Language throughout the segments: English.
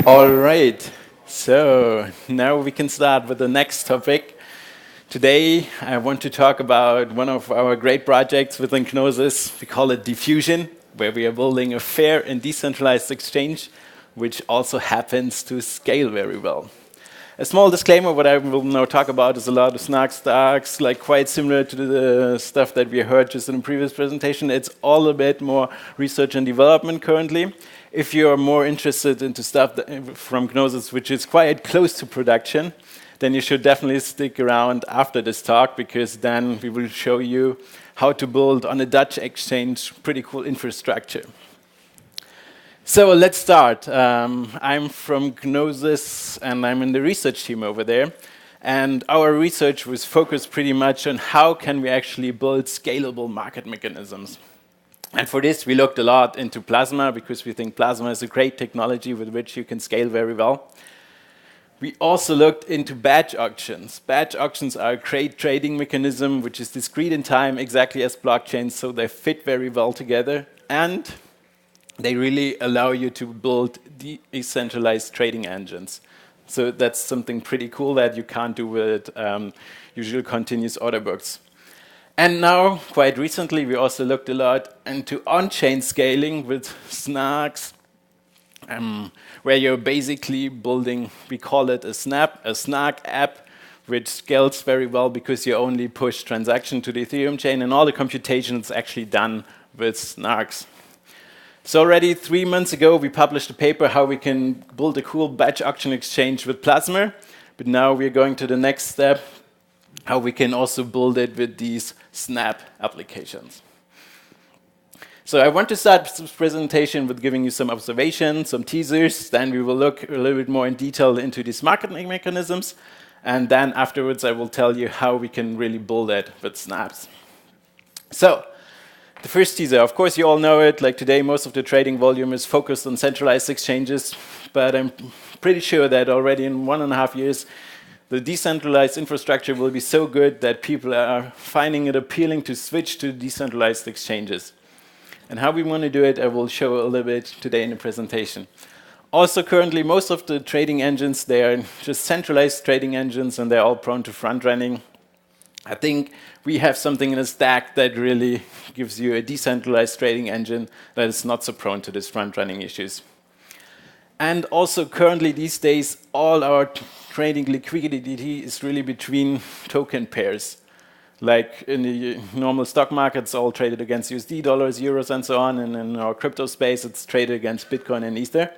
All right, so now we can start with the next topic. Today, I want to talk about one of our great projects within Gnosis. We call it Dfusion, where we are building a fair and decentralized exchange, which also happens to scale very well. A small disclaimer, what I will now talk about is a lot of snark stacks, like quite similar to the stuff that we heard just in the previous presentation. It's all a bit more research and development currently. If you're more interested into stuff from Gnosis, which is quite close to production, then you should definitely stick around after this talk, because then we will show you how to build on a Dutch exchange pretty cool infrastructure. So let's start. I'm from Gnosis, and I'm in the research team over there. And our research was focused pretty much on how can we actually build scalable market mechanisms. And for this, we looked a lot into Plasma, because we think Plasma is a great technology with which you can scale very well. We also looked into batch auctions. Batch auctions are a great trading mechanism, which is discrete in time, exactly as blockchains, so they fit very well together. And they really allow you to build decentralized trading engines. So that's something pretty cool that you can't do with usual continuous order books. And now, quite recently, we also looked a lot into on-chain scaling with snarks, where you're basically building, we call it a snark app, which scales very well because you only push transaction to the Ethereum chain, and all the computation is actually done with snarks. So already 3 months ago, we published a paper how we can build a cool batch auction exchange with Plasma. But now we're going to the next step, how we can also build it with these Snap applications. So I want to start this presentation with giving you some observations, some teasers. Then we will look a little bit more in detail into these market mechanisms. And then afterwards, I will tell you how we can really build it with snaps. So the first teaser, of course, you all know it. Like today, most of the trading volume is focused on centralized exchanges, but I'm pretty sure that already in 1.5 years, the decentralized infrastructure will be so good that people are finding it appealing to switch to decentralized exchanges. And how we want to do it, I will show a little bit today in the presentation. Also, currently, most of the trading engines, they are just centralized trading engines, and they're all prone to front running. I think we have something in a stack that really gives you a decentralized trading engine that is not so prone to these front-running issues. And also currently these days, all our trading liquidity is really between token pairs. Like in the normal stock market, it's all traded against USD, dollars, euros, and so on. And in our crypto space, it's traded against Bitcoin and Ether.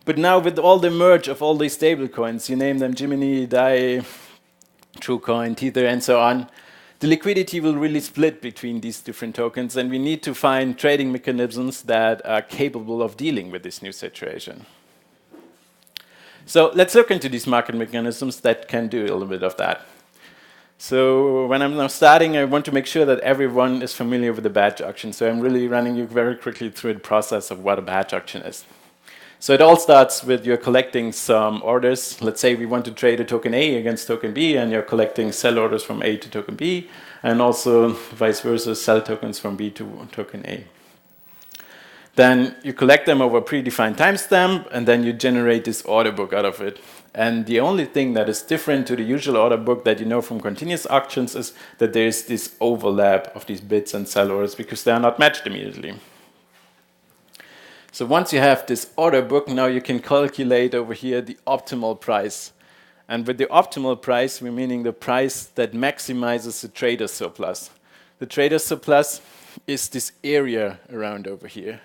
But now with all the merge of all these stable coins, you name them Gemini, DAI, TrueCoin, Tether, and so on, the liquidity will really split between these different tokens, and we need to find trading mechanisms that are capable of dealing with this new situation. So let's look into these market mechanisms that can do a little bit of that. So when I'm now starting, I want to make sure that everyone is familiar with the batch auction. So I'm really running you very quickly through the process of what a batch auction is. So it all starts with you're collecting some orders. Let's say we want to trade a token A against token B, and you're collecting sell orders from A to token B, and also vice versa, sell tokens from B to token A. Then you collect them over a predefined timestamp, and then you generate this order book out of it. And the only thing that is different to the usual order book that you know from continuous auctions is that there's this overlap of these bids and sell orders because they are not matched immediately. So once you have this order book, now you can calculate over here the optimal price. And with the optimal price, we're meaning the price that maximizes the trader surplus. The trader surplus is this area around over here.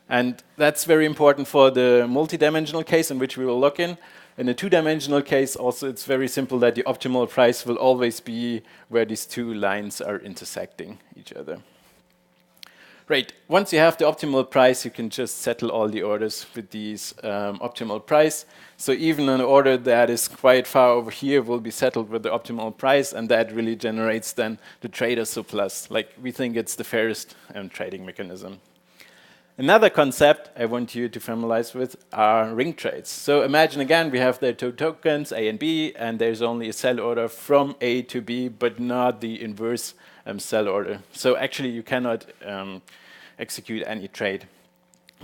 And that's very important for the multi-dimensional case in which we will look in. In the two-dimensional case, also, it's very simple that the optimal price will always be where these two lines are intersecting each other. Great. Once you have the optimal price, you can just settle all the orders with these optimal price. So even an order that is quite far over here will be settled with the optimal price, and that really generates then the trader surplus. Like, we think it's the fairest trading mechanism. Another concept I want you to familiarize with are ring trades. So imagine again, we have the two tokens, A and B, and there's only a sell order from A to B, but not the inverse sell order. So actually, you cannot execute any trade.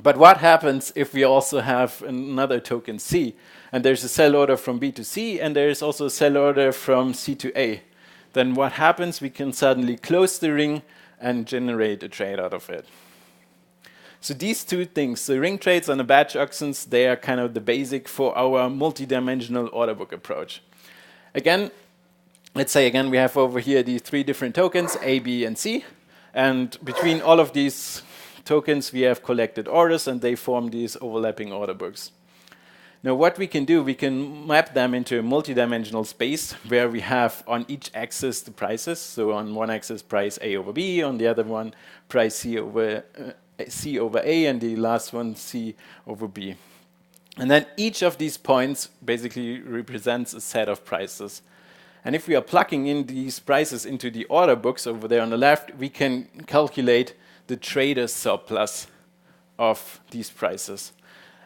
But what happens if we also have another token C? And there's a sell order from B to C, and there's also a sell order from C to A. Then what happens? We can suddenly close the ring and generate a trade out of it. So these two things, the ring trades and the batch auctions, they are kind of the basic for our multi-dimensional order book approach. Again, let's say again we have over here these three different tokens, A, B, and C. And between all of these tokens, we have collected orders, and they form these overlapping order books. Now what we can do, we can map them into a multi-dimensional space where we have on each axis the prices. So on one axis, price A over B, on the other one, price C over A, and the last one, C over B. And then each of these points basically represents a set of prices. And if we are plugging in these prices into the order books over there on the left, we can calculate the trader's surplus of these prices.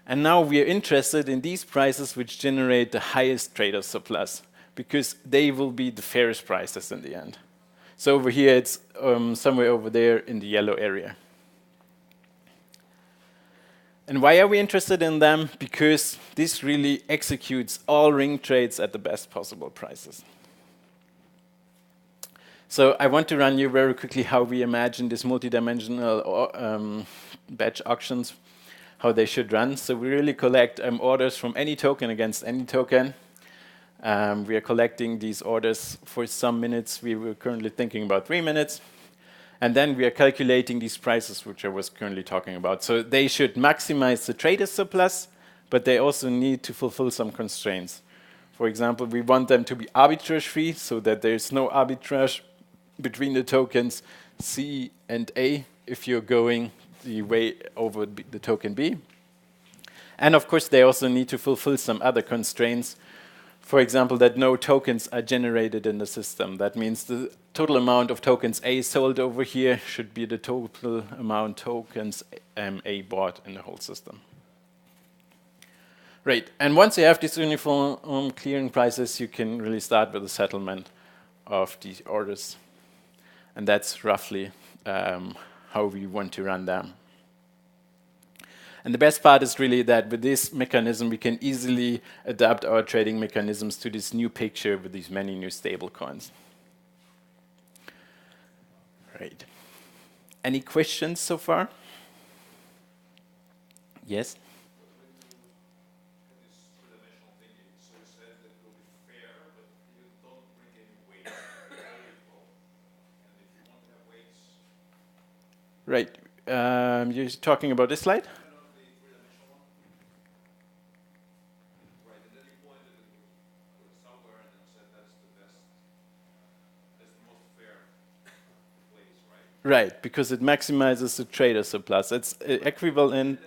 And now we are interested in these prices which generate the highest trader's surplus, because they will be the fairest prices in the end. So over here, it's somewhere over there in the yellow area. And why are we interested in them? Because this really executes all ring trades at the best possible prices. So I want to run you very quickly how we imagine this multi-dimensional batch auctions, how they should run. So we really collect orders from any token against any token. We are collecting these orders for some minutes. We were currently thinking about 3 minutes. And then we are calculating these prices, which I was currently talking about. So they should maximize the trader's surplus, but they also need to fulfill some constraints. For example, we want them to be arbitrage-free, so that there's no arbitrage between the tokens C and A if you're going the way over the token B. And of course, they also need to fulfill some other constraints. For example, that no tokens are generated in the system. That means the total amount of tokens A sold over here should be the total amount tokens A bought in the whole system. Right, and once you have these uniform clearing prices, you can really start with the settlement of these orders. And that's roughly how we want to run them. And the best part is really that with this mechanism, we can easily adapt our trading mechanisms to this new picture with these many new stable coins. Right. Any questions so far? Yes? Right. You're talking about this slide? Right, because it maximizes the trader surplus. It's equivalent.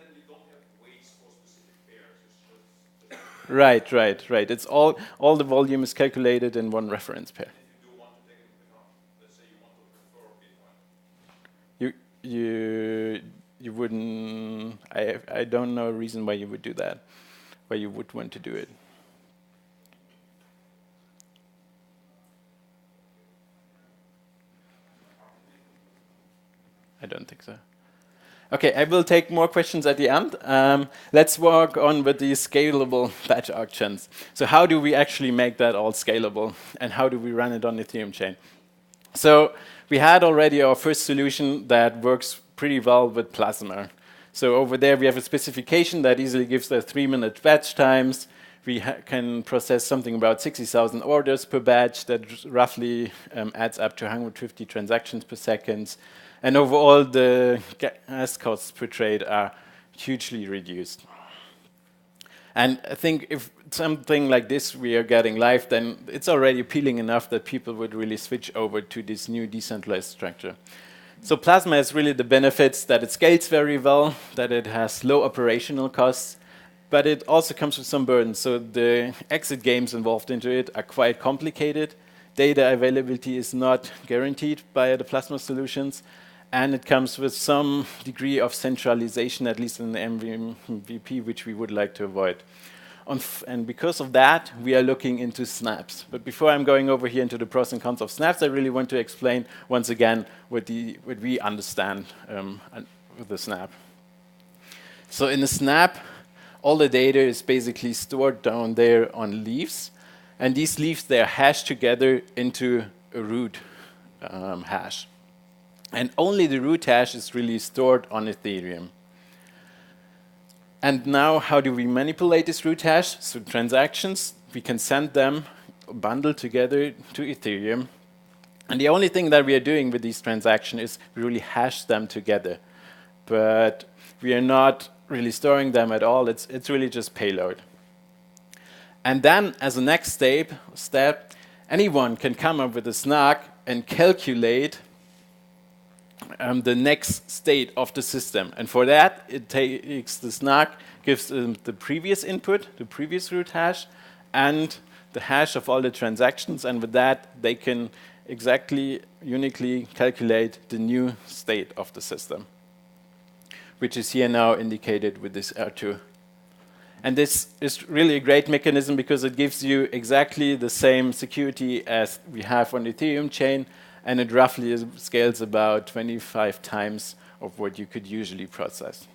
Right. It's all the volume is calculated in one reference pair. You wouldn't. I don't know a reason why you would do that. Why you would want to do it. I don't think so. Okay, I will take more questions at the end. Let's work on with these scalable batch auctions. So how do we actually make that all scalable, and how do we run it on the Ethereum chain? So we had already our first solution that works pretty well with Plasma. So over there we have a specification that easily gives the 3-minute batch times. We can process something about 60,000 orders per batch that roughly adds up to 150 transactions per second. And overall, the gas costs per trade are hugely reduced. And I think if something like this we are getting live, then it's already appealing enough that people would really switch over to this new decentralized structure. So Plasma has really the benefits that it scales very well, that it has low operational costs, but it also comes with some burdens. So the exit games involved into it are quite complicated. Data availability is not guaranteed by the Plasma solutions. And it comes with some degree of centralization, at least in the MVP, which we would like to avoid. And because of that, we are looking into snaps. But before I'm going over here into the pros and cons of snaps, I really want to explain once again what we understand with the snap. So in a snap, all the data is basically stored down there on leaves. And these leaves, they're hashed together into a root hash. And only the root hash is really stored on Ethereum. And now, how do we manipulate this root hash? So transactions, we can send them bundled together to Ethereum. And the only thing that we are doing with these transactions is we really hash them together. But we are not really storing them at all. It's really just payload. And then, as a next step, anyone can come up with a snark and calculate the next state of the system. And for that, it takes the snark, gives the previous input, the previous root hash, and the hash of all the transactions. And with that, they can exactly, uniquely calculate the new state of the system, which is here now indicated with this R2. And this is really a great mechanism because it gives you exactly the same security as we have on the Ethereum chain, and it roughly scales about 25 times of what you could usually process.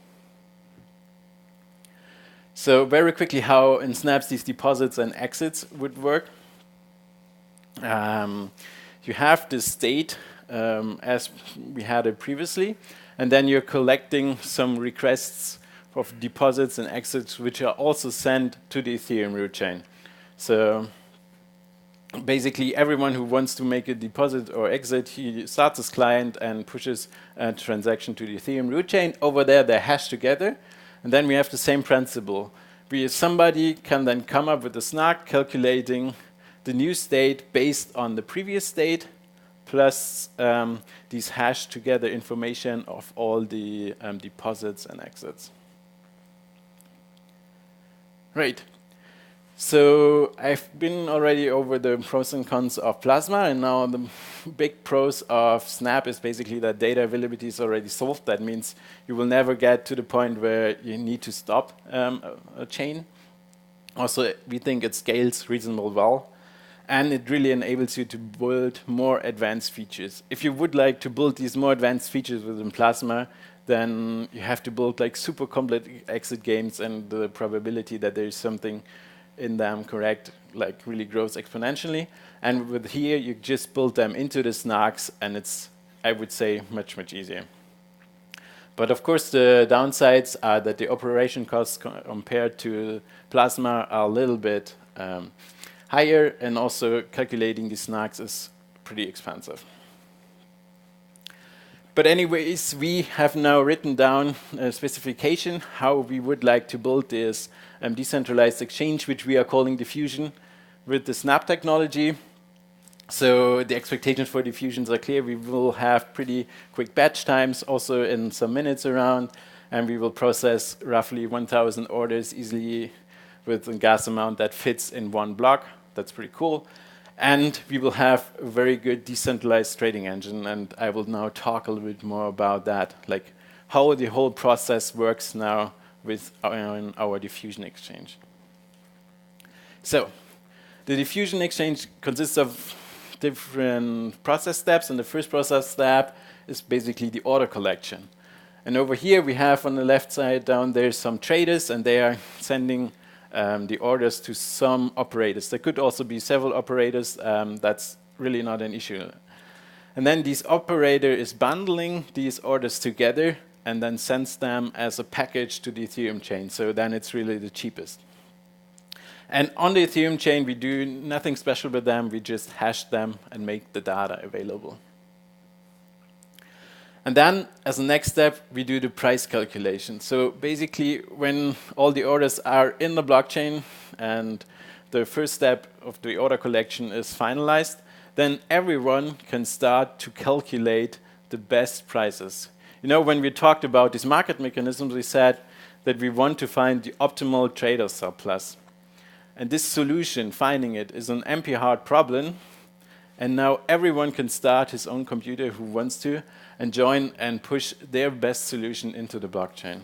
So very quickly, how in snaps these deposits and exits would work. You have the state as we had it previously, and then you're collecting some requests of deposits and exits, which are also sent to the Ethereum root chain. So basically, everyone who wants to make a deposit or exit, he starts his client and pushes a transaction to the Ethereum root chain. Over there, they're hashed together. And then we have the same principle. Somebody can then come up with a snark calculating the new state based on the previous state, plus these hashed together information of all the deposits and exits. Right. So I've been already over the pros and cons of Plasma, and now the big pros of Snap is basically that data availability is already solved. That means you will never get to the point where you need to stop a chain. Also, we think it scales reasonably well, and it really enables you to build more advanced features. If you would like to build these more advanced features within Plasma, then you have to build like super complex exit games, and the probability that there is something in them correct like really grows exponentially. And with here, you just build them into the snarks, and it's, I would say, much, much easier. But of course, the downsides are that the operation costs compared to Plasma are a little bit higher, and also calculating these snarks is pretty expensive. But anyways, we have now written down a specification how we would like to build this decentralized exchange, which we are calling Dfusion, with the Snap technology. So the expectations for Dfusions are clear. We will have pretty quick batch times, also in some minutes around, and we will process roughly 1,000 orders easily with a gas amount that fits in one block. That's pretty cool. And we will have a very good decentralized trading engine, and I will now talk a little bit more about that, like how the whole process works now with our Dfusion exchange. So the Dfusion exchange consists of different process steps, and the first process step is basically the order collection. And over here we have on the left side down there some traders, and they are sending the orders to some operators. There could also be several operators. That's really not an issue. And then this operator is bundling these orders together and then sends them as a package to the Ethereum chain. So then it's really the cheapest. And on the Ethereum chain, we do nothing special with them. We just hash them and make the data available. And then, as a next step, we do the price calculation. So basically, when all the orders are in the blockchain and the first step of the order collection is finalized, then everyone can start to calculate the best prices. You know, when we talked about these market mechanisms, we said that we want to find the optimal trader surplus. And this solution, finding it, is an MP-hard problem. And now everyone can start his own computer who wants to and join and push their best solution into the blockchain.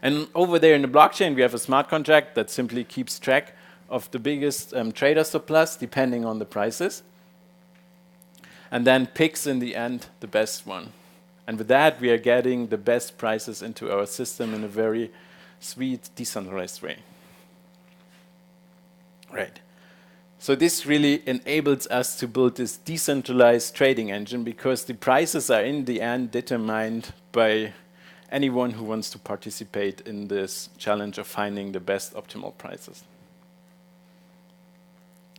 And over there in the blockchain, we have a smart contract that simply keeps track of the biggest trader surplus depending on the prices, and then picks in the end the best one. And with that, we are getting the best prices into our system in a very sweet, decentralized way. Right. So this really enables us to build this decentralized trading engine because the prices are in the end determined by anyone who wants to participate in this challenge of finding the best optimal prices.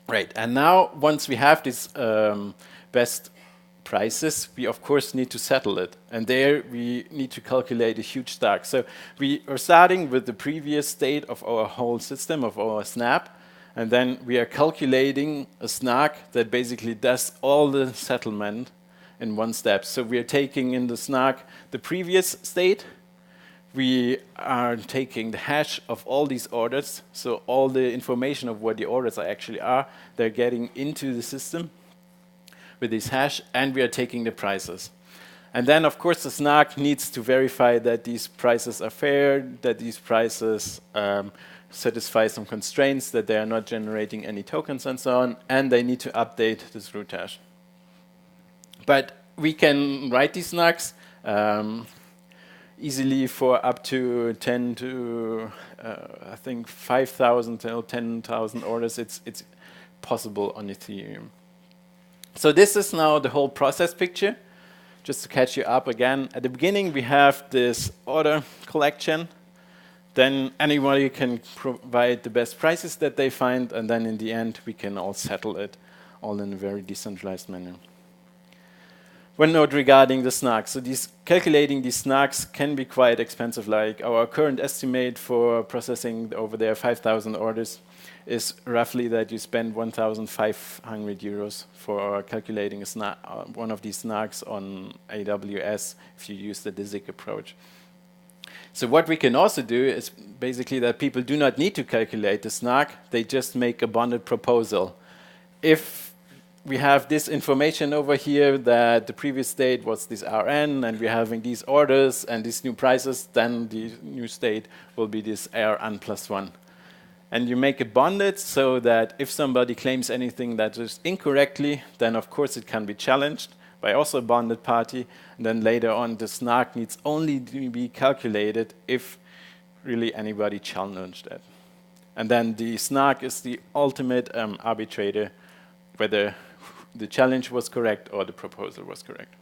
Right, and now once we have these best prices, we of course need to settle it. And there we need to calculate a huge stack. So we are starting with the previous state of our whole system, of our snap. And then we are calculating a snark that basically does all the settlement in one step. So we are taking in the snark the previous state. We are taking the hash of all these orders. So all the information of what the orders actually are, they're getting into the system with this hash. And we are taking the prices. And then, of course, the snark needs to verify that these prices are fair, that these prices satisfy some constraints, that they are not generating any tokens and so on, and they need to update this root hash. But we can write these snarks easily for up to 10 to, I think, 5,000 or 10,000 orders. It's possible on Ethereum. So this is now the whole process picture. Just to catch you up again, at the beginning we have this order collection. Then anybody can provide the best prices that they find, and then in the end we can all settle it all in a very decentralized manner. One note regarding the snarks. So calculating these snarks can be quite expensive. Like our current estimate for processing over there 5,000 orders is roughly that you spend 1,500 euros for calculating one of these snarks on AWS if you use the DZIC approach. So what we can also do is basically that people do not need to calculate the snark, they just make a bonded proposal. If we have this information over here that the previous state was this Rn and we're having these orders and these new prices, then the new state will be this Rn plus 1. And you make it bonded so that if somebody claims anything that is incorrectly, then of course it can be challenged by also a bonded party. And then later on, the snark needs only to be calculated if really anybody challenged it. And then the snark is the ultimate arbitrator, whether the challenge was correct or the proposal was correct.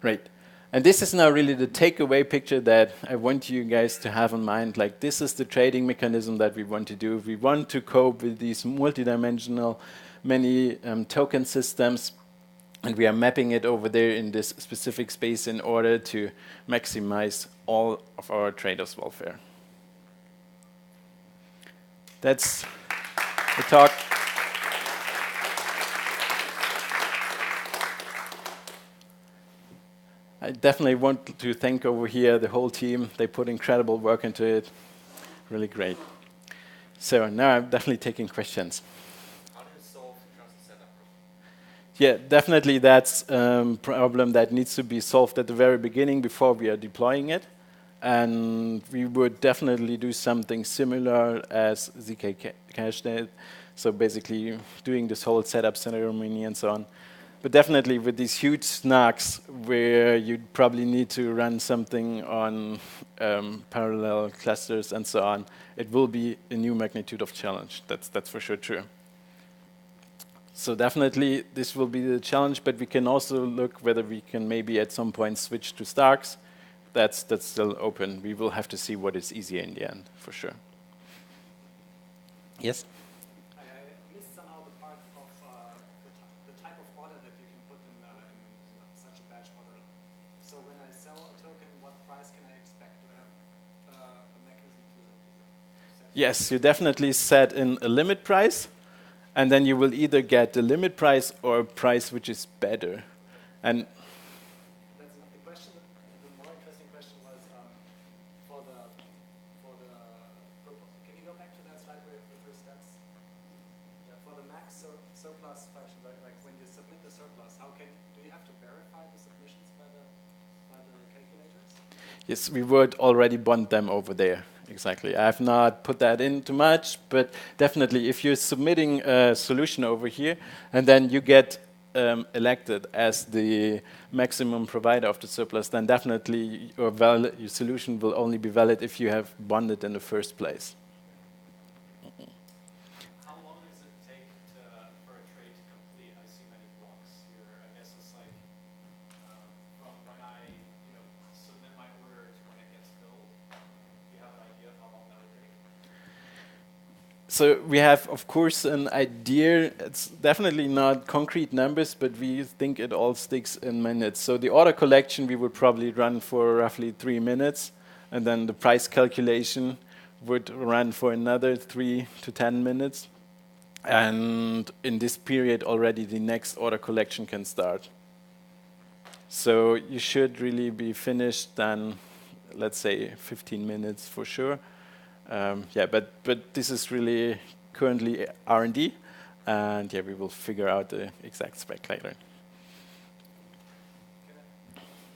Right. And this is now really the takeaway picture that I want you guys to have in mind. Like, this is the trading mechanism that we want to do. We want to cope with these multidimensional, many token systems, and we are mapping it over there in this specific space in order to maximize all of our traders' welfare. That's the talk. I definitely want to thank over here the whole team. They put incredible work into it. Really great. So now I'm definitely taking questions. How do you solve the trust setup? Yeah, definitely that's a problem that needs to be solved at the very beginning before we are deploying it. And we would definitely do something similar as ZK Cash did. So basically doing this whole setup ceremony and so on. But definitely with these huge snarks where you'd probably need to run something on parallel clusters and so on, it will be a new magnitude of challenge. That's for sure true. So definitely this will be the challenge, but we can also look whether we can maybe at some point switch to Starks. That's still open. We will have to see what is easier in the end, for sure. Yes? I missed somehow the part of the type of order that you can put in such a batch order. So when I sell a token, what price can I expect to have a mechanism to set? Yes, you definitely set in a limit price, and then you will either get the limit price or a price which is better. And that's not the question. The more interesting question was for the can you go back to that slide with the three steps? Yeah, for the max surplus function, like when you submit the surplus, do you have to verify the submissions by the calculators? yes, we would already bond them over there. Exactly. I have not put that in too much, but definitely if you're submitting a solution over here, and then you get elected as the maximum provider of the surplus, then definitely your solution will only be valid if you have won it in the first place. How long does it take for a trade to complete? I see many blocks here. I guess it's like from when I submit my order to when it gets filled. Do you have an idea of how long that would take? So we have, of course, an idea. It's definitely not concrete numbers, but we think it all sticks in minutes. So the order collection we would probably run for roughly 3 minutes, and then the price calculation would run for another 3 to 10 minutes. And in this period already the next order collection can start. So you should really be finished then, let's say 15 minutes for sure. Yeah, but this is really currently R&D, and yeah, we will figure out the exact spec later.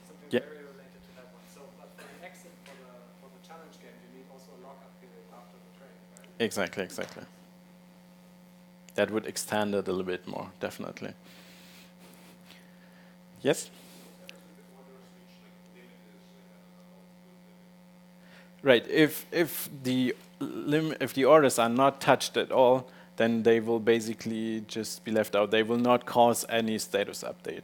Something Yeah. very related to that one. So, but for the exit for the challenge game, you need also a lockup period after the trade, right? Exactly. That would extend it a little bit more, definitely. Yes? Right. If the orders are not touched at all, then they will basically just be left out. They will not cause any status update.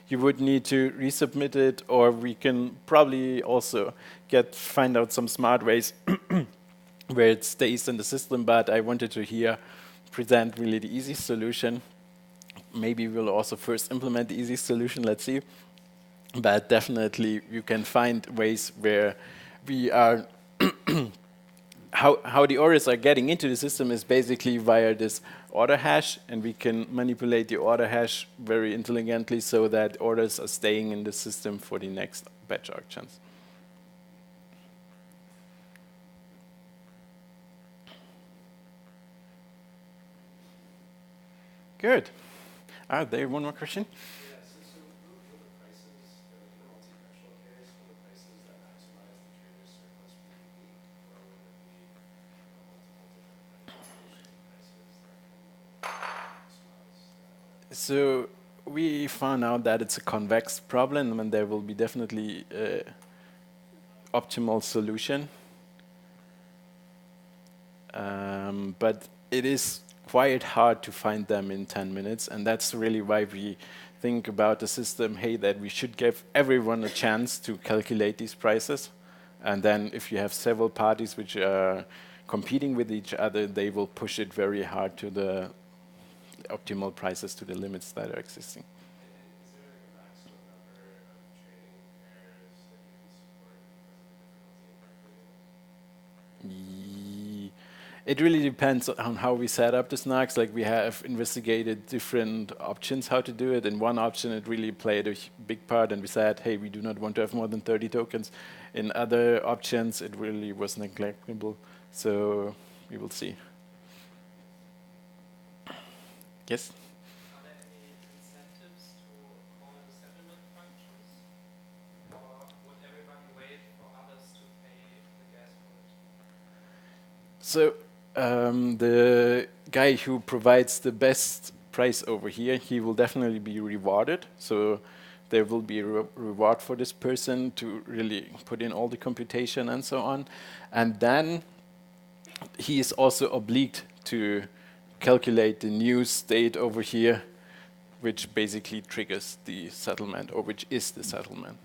You would need to resubmit it, or we can probably also find out some smart ways where it stays in the system. But I wanted to here present really the easy solution. Maybe we'll also first implement the easy solution. Let's see. But definitely you can find ways where we are how the orders are getting into the system is basically via this order hash, and we can manipulate the order hash very intelligently so that orders are staying in the system for the next batch auctions. Good. Are there one more question? So we found out that it's a convex problem, and there will be definitely an optimal solution. But it is quite hard to find them in 10 minutes, and that's really why we think about the system, hey, that we should give everyone a chance to calculate these prices. And then if you have several parties which are competing with each other, they will push it very hard to the optimal prices, to the limits that are existing. Is there like a maximum number of trading pairs that you can support because of the difficulty in calculating them? It really depends on how we set up the snarks. Like, we have investigated different options how to do it. In one option, it really played a big part, and we said, hey, we do not want to have more than 30 tokens. In other options, it really was neglectable. So we will see. Yes? Are there any incentives to call the settlement functions? Or would everybody wait for others to pay the gas for it? So the guy who provides the best price over here, he will definitely be rewarded. So there will be a reward for this person to really put in all the computation and so on. And then he is also obliged to calculate the new state over here, which basically triggers the settlement, or which is the settlement.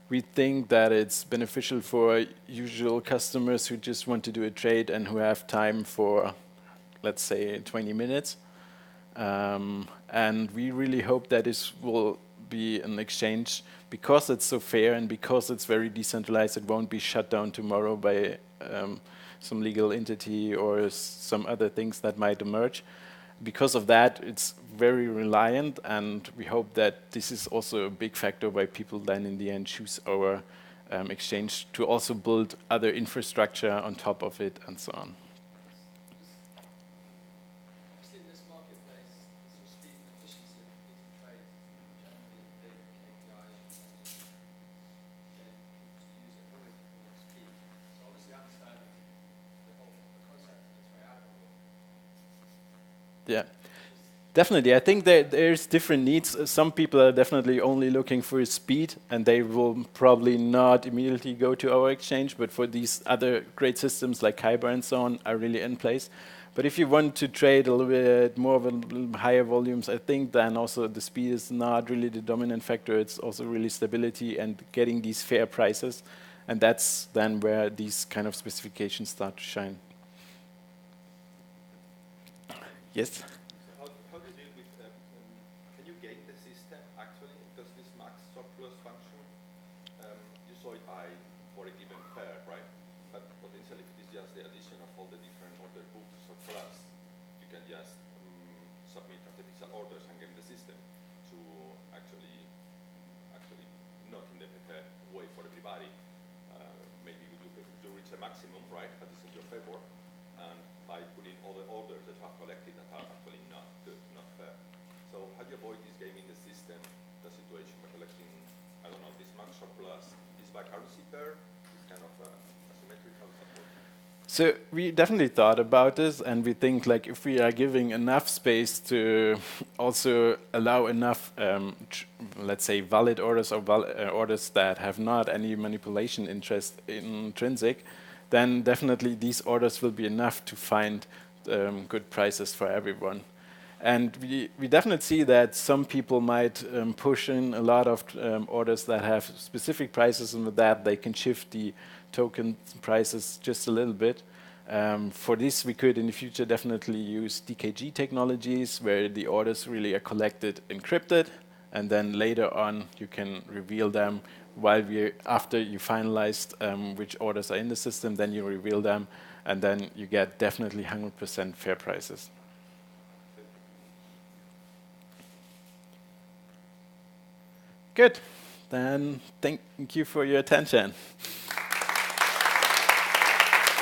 We think that it's beneficial for usual customers who just want to do a trade and who have time for, let's say, 20 minutes. And we really hope that this will be an exchange, because it's so fair and because it's very decentralized. It won't be shut down tomorrow by some legal entity or some other things that might emerge. Because of that, it's very reliant, and we hope that this is also a big factor why people then in the end choose our exchange to also build other infrastructure on top of it and so on. Obviously, in this marketplace, the speed and efficiency of completing trades is generally a big KPI in terms of getting people to use it. Always before speed Yeah. Definitely, I think that there's different needs. Some people are definitely only looking for speed, and they will probably not immediately go to our exchange. But for these other great systems like Kyber and so on, are really in place. But if you want to trade a little bit more of a little higher volumes, I think then also the speed is not really the dominant factor. It's also really stability and getting these fair prices, and that's then where these kind of specifications start to shine. Yes. How do you deal with, can you game the system actually? Because this max surplus function, you saw it by for a given pair, right? But potentially if it is just the addition of all the different order books or class, you can just submit artificial orders and game the system to actually not in the preferred way for everybody. Maybe you reach a maximum, right? That is in your favor. And by putting all the orders that you have collected that are actually not good, not fair. So how do you avoid this gaming the system, the situation by collecting, I don't know, this max surplus, this by currency pair, this kind of asymmetrical support? So we definitely thought about this, and we think like if we are giving enough space to also allow enough, let's say, valid orders or orders that have not any manipulation interest intrinsic, then definitely these orders will be enough to find good prices for everyone. And we definitely see that some people might push in a lot of orders that have specific prices, and with that they can shift the token prices just a little bit. For this, we could in the future definitely use DKG technologies, where the orders really are collected encrypted, and then later on you can reveal them after you finalized which orders are in the system, then you reveal them, and then you get definitely 100% fair prices. Good. Then thank you for your attention.